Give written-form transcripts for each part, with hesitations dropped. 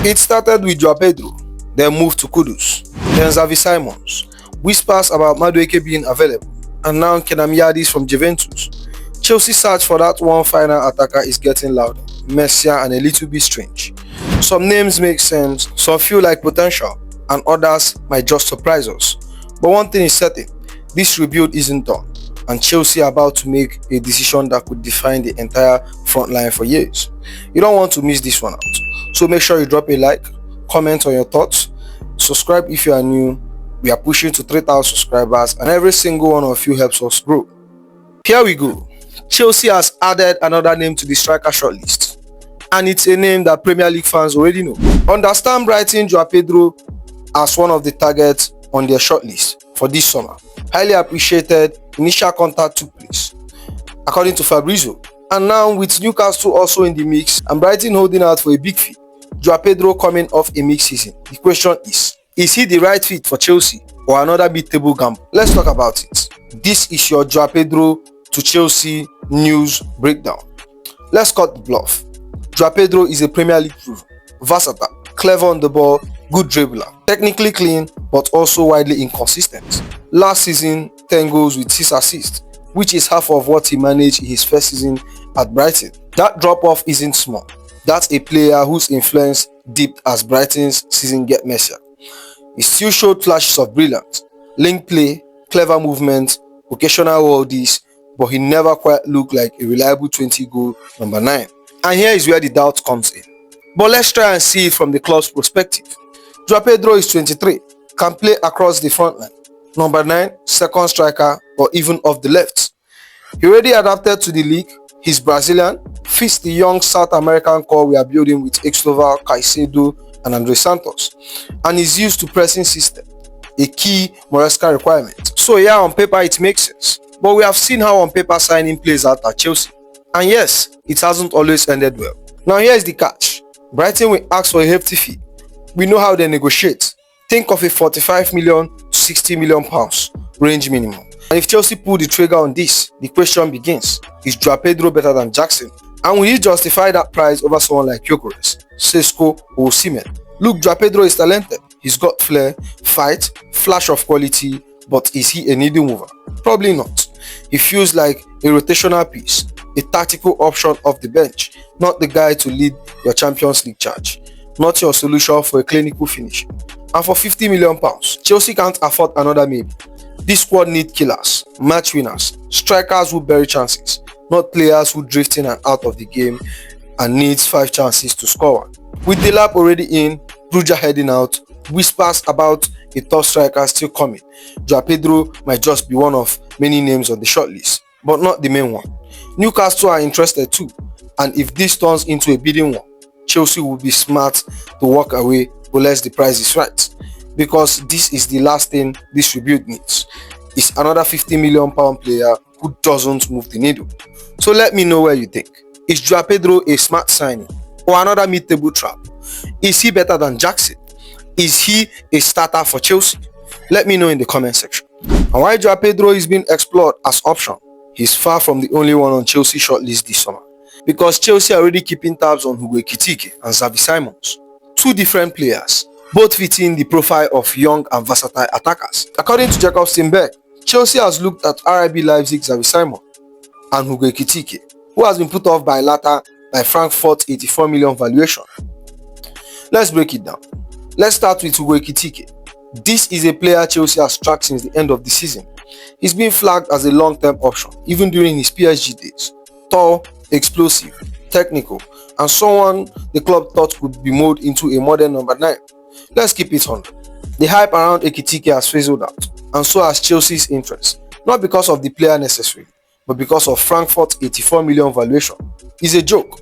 It started with João Pedro, then moved to Kudus, then Xavi Simons, whispers about Madueke being available, and now Kenan Yıldız from Juventus. Chelsea's search for that one final attacker is getting louder, messier, and a little bit strange. Some names make sense, some feel like potential, and others might just surprise us. But one thing is certain, this rebuild isn't done, and Chelsea are about to make a decision that could define the entire front line for years. You don't want to miss this one out, so make sure you drop a like, comment on your thoughts, subscribe if you are new. We are pushing to 3,000 subscribers, and every single one of you helps us grow. Here we go. Chelsea has added another name to the striker shortlist, and it's a name that Premier League fans already know. Understand Brighton João Pedro as one of the targets on their shortlist for this summer. Highly appreciated, initial contact took place, according to Fabrizio. And now with Newcastle also in the mix and Brighton holding out for a big fee, João Pedro coming off a mixed season, the question is he the right fit for Chelsea or another mid-table gamble? Let's talk about it. This is your João Pedro to Chelsea news breakdown. Let's cut the bluff. João Pedro is a Premier League proven, versatile, clever on the ball, good dribbler, technically clean but also widely inconsistent. Last season, 10 goals with 6 assists, which is half of what he managed in his first season at Brighton. That drop-off isn't small. That's a player whose influence dipped as Brighton's season get messier. He still showed flashes of brilliance, link play, clever movement, occasional worldies, but he never quite looked like a reliable 20-goal number 9. And here is where the doubt comes in. But let's try and see it from the club's perspective. João Pedro is 23, can play across the front line, number 9, second striker, or even off the left. He already adapted to the league, he's Brazilian, fits the young South American core we are building with Extova, Caicedo, and Andre Santos, and is used to pressing system, a key Maresca requirement. So yeah, on paper it makes sense, but we have seen how on paper signing plays out at Chelsea, and yes, it hasn't always ended well. Now here's the catch. Brighton will ask for a hefty fee. We know how they negotiate. Think of a 45 million to 60 million pounds range minimum. And if Chelsea pull the trigger on this, the question begins, is João Pedro better than Jackson? And will he justify that price over someone like Gyökeres, Sesko, or Osimhen? Look, João Pedro is talented. He's got flair, fight, flash of quality, but is he a needle mover? Probably not. He feels like a rotational piece, a tactical option off the bench, not the guy to lead your Champions League charge, not your solution for a clinical finish. And for 50 million pounds, Chelsea can't afford another maybe. This squad need killers, match winners, strikers who bury chances, not players who drift in and out of the game and needs 5 chances to score one. With the lap already in, Brugge heading out, whispers about a top striker still coming. João Pedro might just be one of many names on the shortlist, but not the main one. Newcastle are interested too, and if this turns into a bidding war, Chelsea will be smart to walk away unless the price is right, because this is the last thing this rebuild needs. It's another 50 million pound player who doesn't move the needle. So let me know where you think. Is João Pedro a smart signing or another mid-table trap? Is he better than Jackson? Is he a starter for Chelsea? Let me know in the comment section. And while João Pedro is being explored as option, he's far from the only one on Chelsea shortlist this summer, because Chelsea are already keeping tabs on João Pedro and Xavi Simons, 2 different players, both fitting the profile of young and versatile attackers. According to Jacob Steinberg, Chelsea has looked at RB Leipzig Xavi Simons and João Pedro, who has been put off by latter by Frankfurt's 84 million valuation. Let's break it down. Let's start with João Pedro. This is a player Chelsea has tracked since the end of the season. He's been flagged as a long-term option, even during his PSG days. Tall, explosive, technical, and someone the club thought could be molded into a modern number 9. Let's keep it 100. The hype around Ekitike has fizzled out, and so has Chelsea's interest, not because of the player necessarily, but because of Frankfurt's 84 million valuation. It's a joke.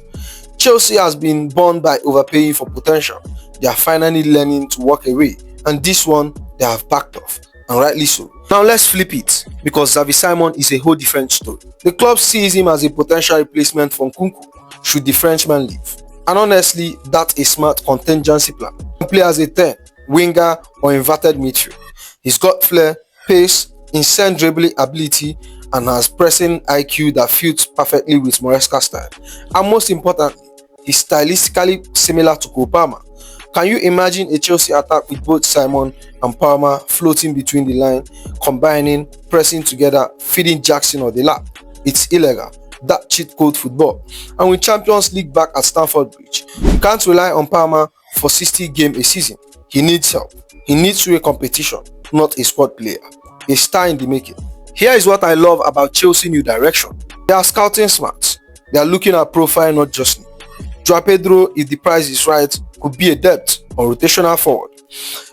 Chelsea has been burned by overpaying for potential. They are finally learning to walk away, and this one they have backed off, and rightly so. Now let's flip it, because Xavi Simons is a whole different story. The club sees him as a potential replacement for Nkunku should the Frenchman leave, and honestly that's a smart contingency plan. He can play as a 10, winger or inverted midfield. He's got flair, pace, insane dribbling ability, and has pressing IQ that fits perfectly with Maresca's style. And most importantly, he's stylistically similar to Cole Palmer, Can you imagine a Chelsea attack with both Simon and Palmer floating between the line, combining, pressing together, feeding Jackson or the lap? It's illegal. That cheat code football. And with Champions League back at Stamford Bridge, you can't rely on Palmer for 60 games a season. He needs help. He needs real competition, not a squad player. A star in the making. Here is what I love about Chelsea new direction. They are scouting smart. They are looking at profile, not just name. João Pedro, if the price is right, could be a depth or rotational forward.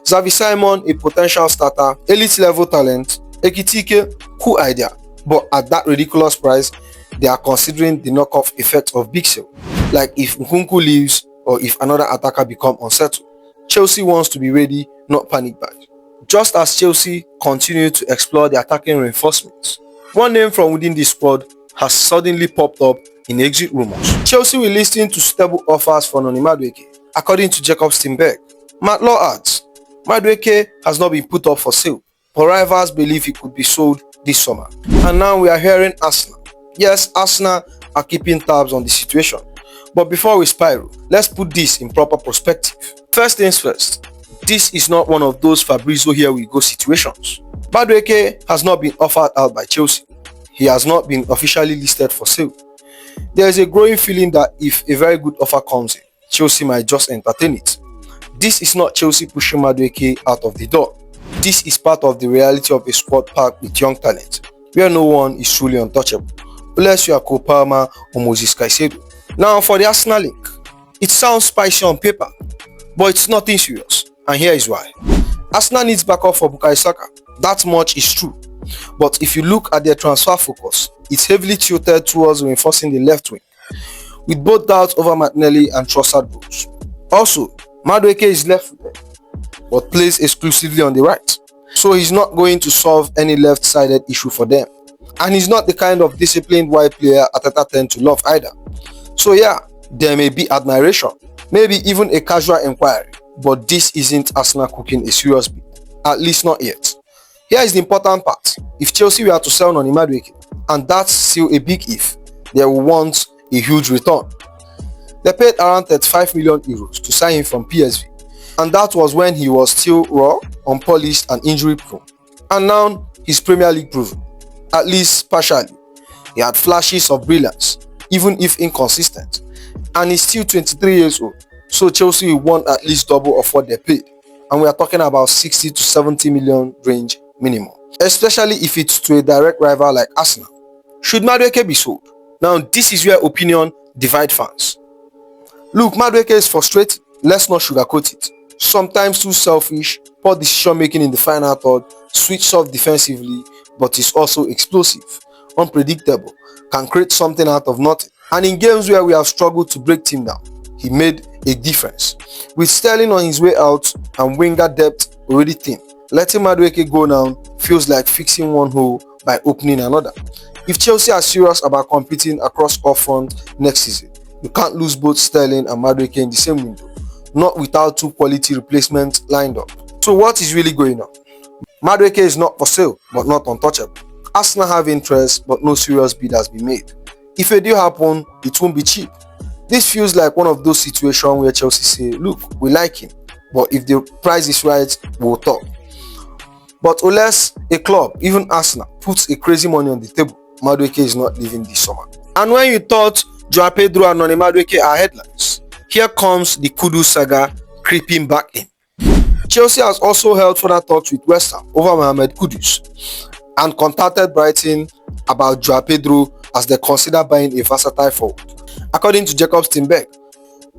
Xavi Simons, a potential starter, elite level talent. Ekitike, cool idea, but at that ridiculous price, they are considering the knockoff effect of big sale, like if Nkunku leaves or if another attacker becomes unsettled. Chelsea wants to be ready, not panic buy. Just as Chelsea continue to explore the attacking reinforcements, one name from within the squad has suddenly popped up in exit rumors. Chelsea will listen to suitable offers for Noni Madueke, according to Jacob Steinberg. Matt Law adds, Madueke has not been put up for sale, but rivals believe he could be sold this summer. And now we are hearing Arsenal. Yes, Arsenal are keeping tabs on the situation. But before we spiral, let's put this in proper perspective. First things first, this is not one of those Fabrizio here we go situations. Madueke has not been offered out by Chelsea. He has not been officially listed for sale. There is a growing feeling that if a very good offer comes in, Chelsea might just entertain it. This is not Chelsea pushing Madueke out of the door. This is part of the reality of a squad packed with young talent, where no one is truly untouchable, unless you are Cole Palmer or Moses Caicedo. Now for the Arsenal link, it sounds spicy on paper, but it's nothing serious, and here is why. Arsenal needs backup for Bukayo Saka, that much is true, but if you look at their transfer focus, it's heavily tilted towards reinforcing the left wing, with both doubts over Martinelli and Trossard goals. Also, Madueke is left-footed, but plays exclusively on the right, so he's not going to solve any left-sided issue for them. And he's not the kind of disciplined wide player Arteta tend to love either. So yeah, there may be admiration, maybe even a casual inquiry, but this isn't Arsenal cooking a serious bid, at least not yet. Here is the important part. If Chelsea were to sell Noni Madueke, and that's still a big if, they will want a huge return. They paid around 35 million euros to sign him from PSV, and that was when he was still raw, unpolished and injury prone. And now he's Premier League proven, at least partially. He had flashes of brilliance, even if inconsistent, and he's still 23 years old, so Chelsea will want at least double of what they paid, and we are talking about 60 to 70 million range minimum, especially if it's to a direct rival like Arsenal. Should Madueke be sold? Now this is where opinion divide fans. Look, Madueke is frustrating, let's not sugarcoat it. Sometimes too selfish, poor decision making in the final third, switch off defensively, but is also explosive, unpredictable, can create something out of nothing. And in games where we have struggled to break team down, he made a difference. With Sterling on his way out and winger depth already thin, letting Madueke go now feels like fixing one hole by opening another. If Chelsea are serious about competing across all fronts next season, you can't lose both Sterling and Madueke in the same window, not without two quality replacements lined up. So what is really going on? Madueke is not for sale, but not untouchable. Arsenal have interest, but no serious bid has been made. If a deal happens, it won't be cheap. This feels like one of those situations where Chelsea say, look, we like him, but if the price is right, we'll talk. But unless a club, even Arsenal, puts a crazy money on the table, Madueke is not leaving this summer. And when you thought João Pedro and Noni Madueke are headlines, here comes the Kudus saga creeping back in. Chelsea has also held further talks with West Ham over Mohammed Kudus and contacted Brighton about João Pedro as they consider buying a versatile forward, according to Jacob Steinberg.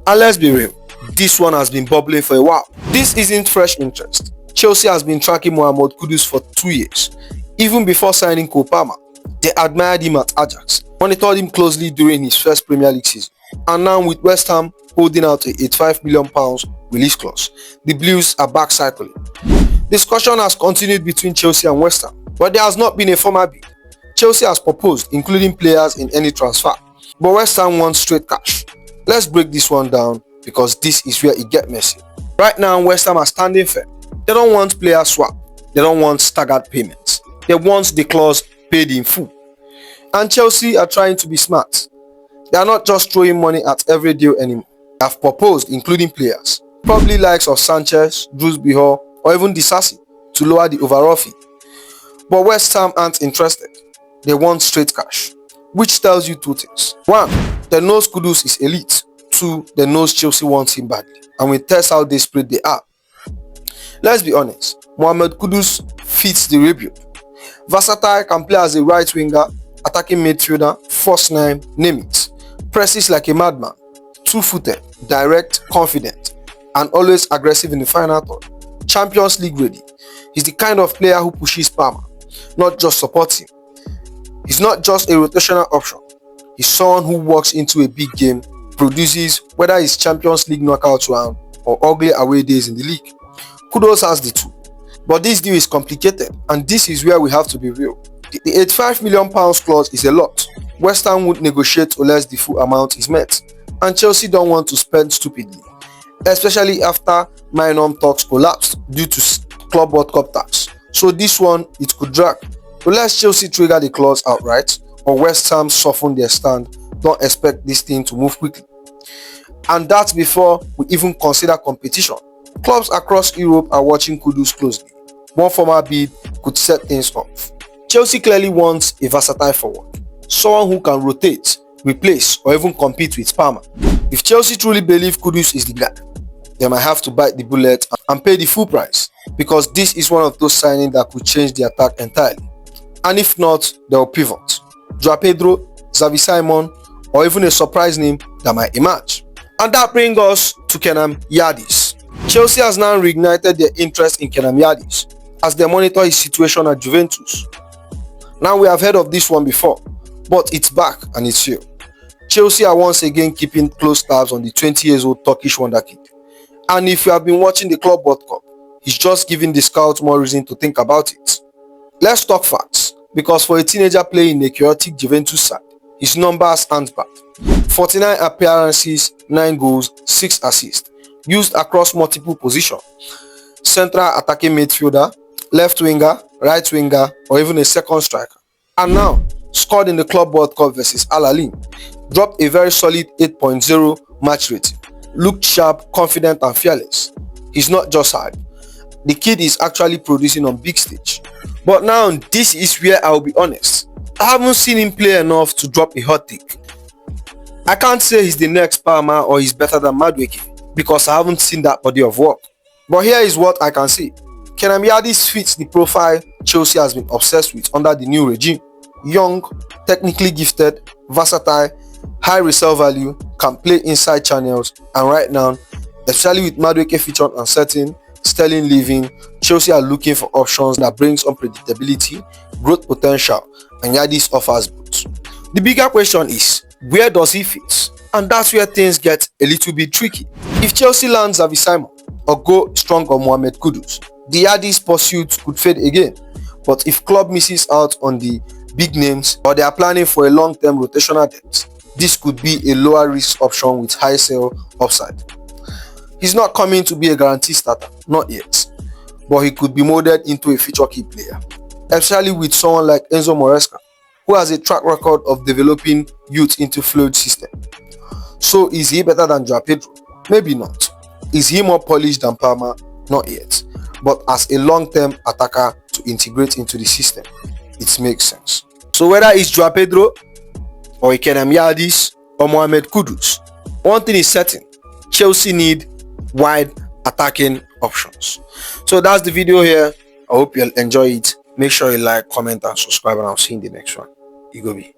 And let's be real, this one has been bubbling for a while. This isn't fresh interest. Chelsea has been tracking Mohammed Kudus for 2 years. Even before signing Cole Palmer, they admired him at Ajax, monitored him closely during his first Premier League season, and now with West Ham holding out a £85 million release clause, the Blues are back cycling. Discussion has continued between Chelsea and West Ham, but there has not been a formal bid. Chelsea has proposed including players in any transfer, but West Ham wants straight cash. Let's break this one down because this is where it gets messy. Right now, West Ham are standing firm. They don't want player swap. They don't want staggered payments. They want the clause paid in full. And Chelsea are trying to be smart. They are not just throwing money at every deal anymore. They have proposed including players, Probably likes of Sanchez, Drewsby Hall, or even Disasi to lower the overall fee. But West Ham aren't interested. They want straight cash, which tells you two things. One, they know Kudus is elite. Two, they know Chelsea wants him badly, and we test how desperate they are. Let's be honest, Mohammed Kudus fits the rebuild. Versatile, can play as a right winger, attacking midfielder, first nine, name it. Presses like a madman, two-footed, direct, confident, and always aggressive in the final third. Champions League ready. He's the kind of player who pushes Palmer, not just supports him. He's not just a rotational option. He's someone who walks into a big game, produces, whether it's Champions League knockout round or ugly away days in the league. Kudus has the two. But this deal is complicated, and this is where we have to be real. The £85 million clause is a lot. West Ham would negotiate unless the full amount is met, and Chelsea don't want to spend stupidly, especially after minor talks collapsed due to Club World Cup tax. So this one, it could drag. Unless Chelsea trigger the clause outright, or West Ham soften their stand, don't expect this thing to move quickly. And that's before we even consider competition. Clubs across Europe are watching Kudus closely. One formal bid could set things off. Chelsea clearly wants a versatile forward, someone who can rotate, replace, or even compete with Palmer. If Chelsea truly believe Kudus is the guy, they might have to bite the bullet and pay the full price, because this is one of those signings that could change the attack entirely. And if not, they'll pivot. João Pedro, Xavi Simons, or even a surprise name that might emerge. And that brings us to Kenan Yıldız. Chelsea has now reignited their interest in Kenan Yıldız as they monitor his situation at Juventus. Now, we have heard of this one before, but it's back and it's here. Chelsea are once again keeping close tabs on the 20-year-old Turkish wonderkid. And if you have been watching the Club World Cup, he's just giving the scouts more reason to think about it. Let's talk facts, because for a teenager playing in a chaotic Juventus side, his numbers aren't bad. 49 appearances, 9 goals, 6 assists, used across multiple positions. Central attacking midfielder, left winger, right winger, or even a second striker. And now, scored in the Club World Cup versus Al Ahly, dropped a very solid 8.0 match rating. Looked sharp, confident, and fearless. He's not just hype. The kid is actually producing on big stage. But now, this is where I'll be honest. I haven't seen him play enough to drop a hot take. I can't say he's the next Palmer or he's better than Madueke, because I haven't seen that body of work. But here is what I can say. Kenan Yıldız fits the profile Chelsea has been obsessed with under the new regime. Young, technically gifted, versatile, high resale value, can play inside channels, and right now, especially with Madueke featured uncertain, Sterling leaving, Chelsea are looking for options that brings unpredictability, growth potential, and Yıldız offers both. The bigger question is, where does he fit? And that's where things get a little bit tricky. If Chelsea lands Xavi Simons or go strong on Mohammed Kudus, the Yıldız pursuit could fade again. But if club misses out on the big names, or they are planning for a long-term rotational depth, this could be a lower risk option with high sale upside. He's not coming to be a guaranteed starter, not yet, but he could be molded into a future key player, especially with someone like Enzo Maresca, who has a track record of developing youth into fluid system. So is he better than João Pedro? Maybe not. Is he more polished than Palmer? Not yet. But as a long-term attacker to integrate into the system, it makes sense. So whether it's João Pedro or Kenan Yıldız or Mohammed Kudus, one thing is certain: Chelsea need wide attacking options. So that's the video here. I hope you'll enjoy it. Make sure you like, comment, and subscribe, and I'll see you in the next one. Igobi.